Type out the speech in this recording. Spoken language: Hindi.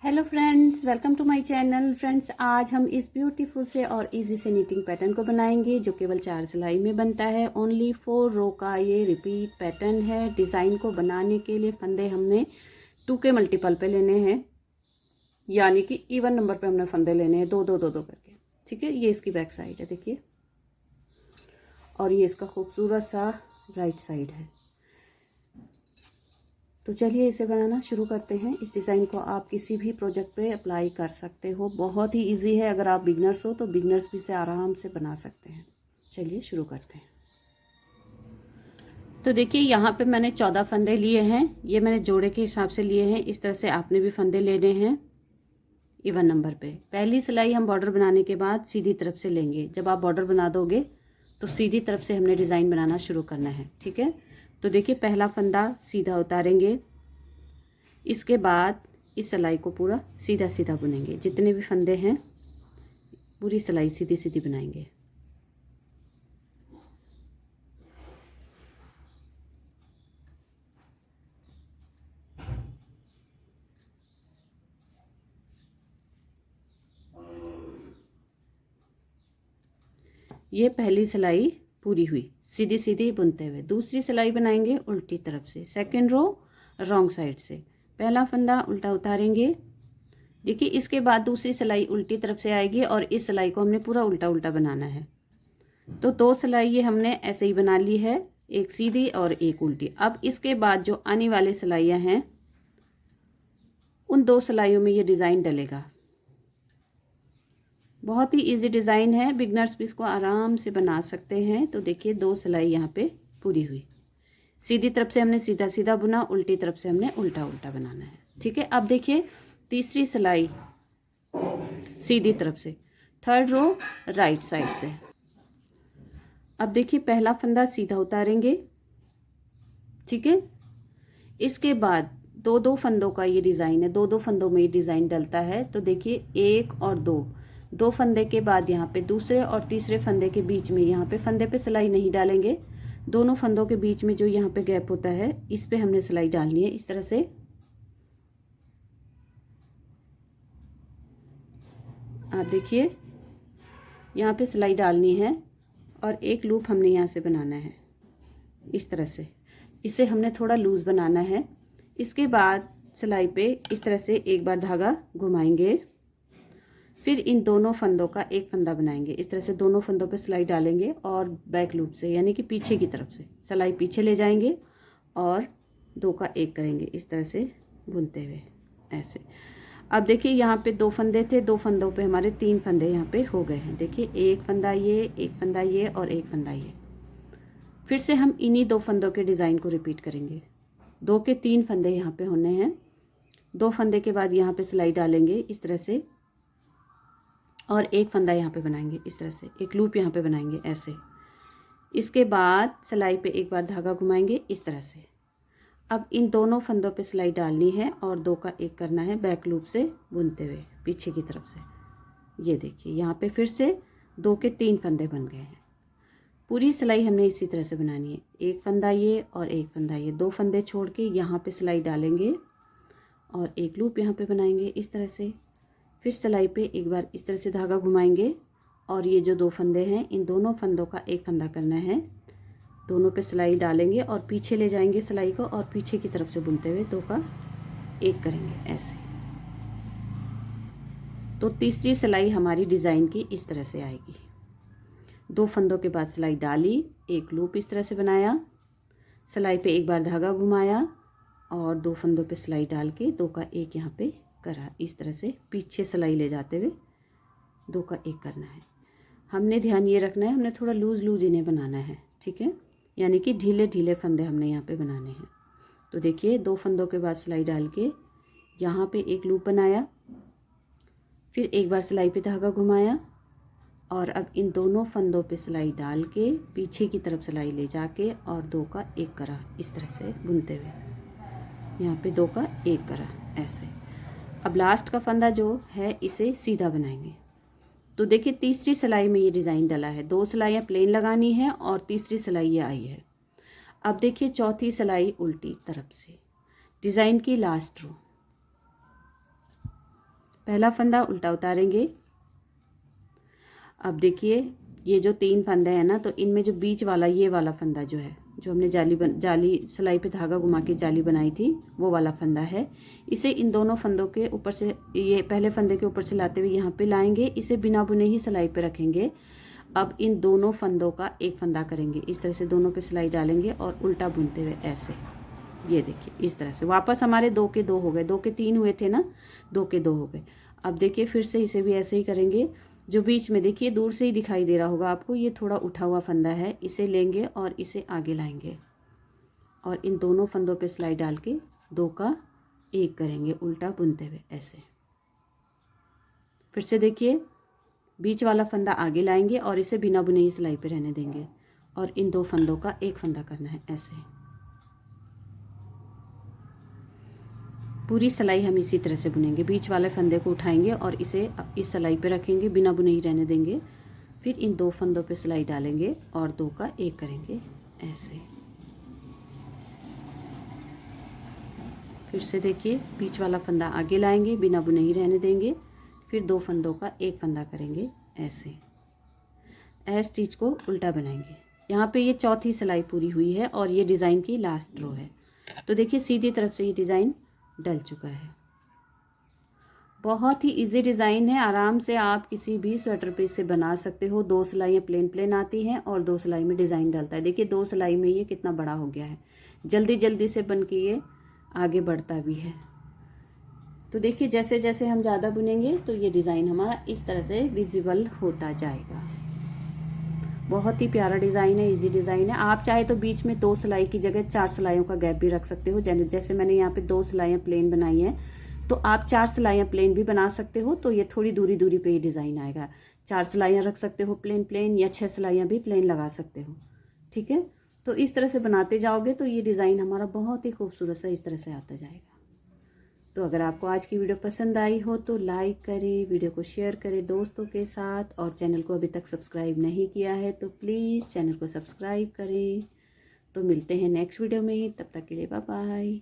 Hello friends, welcome to my channel. Friends, आज हम इस ब्यूटीफुल से और इजी से नीटिंग पैटर्न को बनाएंगे जो केवल 4 सिलाई में बनता है। ओनली 4 रो का ये रिपीट पैटर्न है। डिज़ाइन को बनाने के लिए फंदे हमने 2 के मल्टीपल पे लेने हैं, यानी कि इवन नंबर पे हमने फंदे लेने हैं, दो दो दो दो करके। ठीक है, ये इसकी बैक साइड है, देखिए, और ये इसका खूबसूरत सा राइट साइड है। तो चलिए इसे बनाना शुरू करते हैं। इस डिज़ाइन को आप किसी भी प्रोजेक्ट पे अप्लाई कर सकते हो, बहुत ही इजी है। अगर आप बिगनर्स हो तो बिगनर्स भी इसे आराम से बना सकते हैं। चलिए शुरू करते हैं। तो देखिए, यहाँ पे मैंने 14 फंदे लिए हैं। ये मैंने जोड़े के हिसाब से लिए हैं। इस तरह से आपने भी फंदे लेने हैं इवन नंबर पे। पहली सिलाई हम बॉर्डर बनाने के बाद सीधी तरफ से लेंगे। जब आप बॉर्डर बना दोगे तो सीधी तरफ से हमने डिज़ाइन बनाना शुरू करना है। ठीक है, तो देखिए, पहला फंदा सीधा उतारेंगे। इसके बाद इस सिलाई को पूरा सीधा सीधा बुनेंगे। जितने भी फंदे हैं पूरी सिलाई सीधी सीधी बनाएंगे। ये पहली सिलाई पूरी हुई सीधी सीधी बुनते हुए। दूसरी सिलाई बनाएंगे उल्टी तरफ से, सेकंड रो रॉन्ग साइड से। पहला फंदा उल्टा उतारेंगे। देखिए, इसके बाद दूसरी सिलाई उल्टी तरफ से आएगी और इस सिलाई को हमने पूरा उल्टा उल्टा बनाना है। तो 2 सिलाई ये हमने ऐसे ही बना ली है, एक सीधी और एक उल्टी। अब इसके बाद जो आने वाली सिलाइयाँ हैं उन 2 सिलाइयों में ये डिज़ाइन डलेगा। बहुत ही इजी डिज़ाइन है, बिगनर्स भी इसको आराम से बना सकते हैं। तो देखिए, 2 सिलाई यहाँ पे पूरी हुई। सीधी तरफ से हमने सीधा सीधा बुना, उल्टी तरफ से हमने उल्टा उल्टा बनाना है। ठीक है, अब देखिए, तीसरी सिलाई सीधी तरफ से, थर्ड रो राइट साइड से। अब देखिए, पहला फंदा सीधा उतारेंगे। ठीक है, इसके बाद दो दो फंदों का ये डिज़ाइन है, दो दो फंदों में ये डिज़ाइन डलता है। तो देखिए, 1 और 2 फंदे के बाद यहाँ पे दूसरे और तीसरे फंदे के बीच में, यहाँ पे फंदे पे सिलाई नहीं डालेंगे। दोनों फंदों के बीच में जो यहाँ पे गैप होता है इस पे हमने सिलाई डालनी है। इस तरह से आप देखिए, यहाँ पे सिलाई डालनी है और एक लूप हमने यहाँ से बनाना है इस तरह से। इसे हमने थोड़ा लूज बनाना है। इसके बाद सिलाई पे इस तरह से एक बार धागा घुमाएंगे। फिर इन दोनों फंदों का एक फंदा बनाएंगे। इस तरह से दोनों फंदों पे सिलाई डालेंगे और बैक लूप से, यानी कि पीछे की तरफ से सिलाई पीछे ले जाएंगे और 2 का एक करेंगे इस तरह से बुनते हुए ऐसे। अब देखिए, यहाँ पे 2 फंदे थे, 2 फंदों पे हमारे 3 फंदे यहाँ पे हो गए हैं। देखिए, एक फंदा ये, एक फंदा ये और एक फंदा ये। फिर से हम इन्हीं 2 फंदों के डिज़ाइन को रिपीट करेंगे। 2 के 3 फंदे यहाँ पे होने हैं। 2 फंदे के बाद यहाँ पे सिलाई डालेंगे इस तरह से और एक फंदा यहाँ पे बनाएंगे इस तरह से, एक लूप यहाँ पे बनाएंगे ऐसे। इसके बाद सिलाई पे एक बार धागा घुमाएंगे इस तरह से। अब इन दोनों फंदों पे सिलाई डालनी है और 2 का एक करना है बैक लूप से बुनते हुए पीछे की तरफ से। ये देखिए, यहाँ पे फिर से 2 के 3 फंदे बन गए हैं। पूरी सिलाई हमने इसी तरह से बनानी है, एक फंदा ये और एक फंदा ये। 2 फंदे छोड़ के यहाँ पे सिलाई डालेंगे और एक लूप यहाँ पे बनाएंगे इस तरह से। फिर सिलाई पे एक बार इस तरह से धागा घुमाएंगे और ये जो 2 फंदे हैं इन दोनों फंदों का एक फंदा करना है। दोनों पे सिलाई डालेंगे और पीछे ले जाएंगे सिलाई को और पीछे की तरफ से बुनते हुए 2 का एक करेंगे ऐसे। तो तीसरी सिलाई हमारी डिज़ाइन की इस तरह से आएगी। 2 फंदों के बाद सिलाई डाली, एक लूप इस तरह से बनाया, सिलाई पे एक बार धागा घुमाया और 2 फंदों पे सिलाई डाल के 2 का एक यहाँ पे करा। इस तरह से पीछे सिलाई ले जाते हुए 2 का एक करना है। हमने ध्यान ये रखना है, हमने थोड़ा लूज लूज इन्हें बनाना है। ठीक है, यानी कि ढीले ढीले फंदे हमने यहाँ पे बनाने हैं। तो देखिए, 2 फंदों के बाद सिलाई डाल के यहाँ पे एक लूप बनाया, फिर एक बार सिलाई पे धागा घुमाया और अब इन दोनों फंदों पे सिलाई डाल के पीछे की तरफ सिलाई ले जाके और 2 का एक करा इस तरह से बुनते हुए। यहाँ पे 2 का एक करा ऐसे। अब लास्ट का फंदा जो है इसे सीधा बनाएंगे। तो देखिए, तीसरी सिलाई में ये डिज़ाइन डला है। 2 सिलाइयाँ प्लेन लगानी है और तीसरी सिलाई ये आई है। अब देखिए, चौथी सिलाई उल्टी तरफ से, डिज़ाइन की लास्ट रो। पहला फंदा उल्टा उतारेंगे। अब देखिए ये जो 3 फंदे हैं ना, तो इनमें जो बीच वाला ये वाला फंदा जो है, जो हमने जाली सिलाई पे धागा घुमा के जाली बनाई थी, वो वाला फंदा है। इसे इन दोनों फंदों के ऊपर से, ये पहले फंदे के ऊपर से लाते हुए यहाँ पे लाएंगे। इसे बिना बुने ही सिलाई पे रखेंगे। अब इन दोनों फंदों का एक फंदा करेंगे, इस तरह से दोनों पे सिलाई डालेंगे और उल्टा बुनते हुए ऐसे, ये देखिए इस तरह से। वापस हमारे 2 के 2 हो गए, 2 के 3 हुए थे ना, 2 के 2 हो गए। अब देखिए फिर से इसे भी ऐसे ही करेंगे। जो बीच में देखिए दूर से ही दिखाई दे रहा होगा आपको, ये थोड़ा उठा हुआ फंदा है, इसे लेंगे और इसे आगे लाएंगे और इन दोनों फंदों पे सिलाई डाल के 2 का 1 करेंगे उल्टा बुनते हुए ऐसे। फिर से देखिए बीच वाला फंदा आगे लाएंगे और इसे बिना बुने ही सिलाई पे रहने देंगे और इन 2 फंदों का 1 फंदा करना है ऐसे। पूरी सिलाई हम इसी तरह से बुनेंगे। बीच वाले फंदे को उठाएंगे और इसे इस सिलाई पे रखेंगे, बिना बुने ही रहने देंगे। फिर इन 2 फंदों पे सिलाई डालेंगे और 2 का 1 करेंगे ऐसे। फिर से देखिए बीच वाला फंदा आगे लाएंगे, बिना बुने ही रहने देंगे। फिर 2 फंदों का 1 फंदा करेंगे ऐसे। ऐस स्टिच को उल्टा बनाएंगे। यहाँ पे ये चौथी सिलाई पूरी हुई है और ये डिज़ाइन की लास्ट रो है। तो देखिए सीधी तरफ से ये डिज़ाइन डल चुका है। बहुत ही इजी डिज़ाइन है, आराम से आप किसी भी स्वेटर पे इसे बना सकते हो। 2 सिलाइयाँ प्लेन प्लेन आती हैं और 2 सिलाई में डिज़ाइन डलता है। देखिए 2 सिलाई में ये कितना बड़ा हो गया है, जल्दी जल्दी से बन के ये आगे बढ़ता भी है। तो देखिए जैसे जैसे हम ज़्यादा बुनेंगे तो ये डिज़ाइन हमारा इस तरह से विजिबल होता जाएगा। बहुत ही प्यारा डिज़ाइन है, इजी डिज़ाइन है। आप चाहे तो बीच में 2 सिलाई की जगह 4 सिलाइयों का गैप भी रख सकते हो। जैसे मैंने यहाँ पे 2 सिलाइयाँ प्लेन बनाई हैं, तो आप 4 सिलाइयाँ प्लेन भी बना सकते हो। तो ये थोड़ी दूरी दूरी पे ये डिज़ाइन आएगा। 4 सिलाइयाँ रख सकते हो प्लेन प्लेन, या 6 सिलाइयाँ भी प्लेन लगा सकते हो। ठीक है, तो इस तरह से बनाते जाओगे तो ये डिज़ाइन हमारा बहुत ही खूबसूरत सा इस तरह से आता जाएगा। तो अगर आपको आज की वीडियो पसंद आई हो तो लाइक करें, वीडियो को शेयर करें दोस्तों के साथ, और चैनल को अभी तक सब्सक्राइब नहीं किया है तो प्लीज़ चैनल को सब्सक्राइब करें। तो मिलते हैं नेक्स्ट वीडियो में, तब तक के लिए बाय बाय।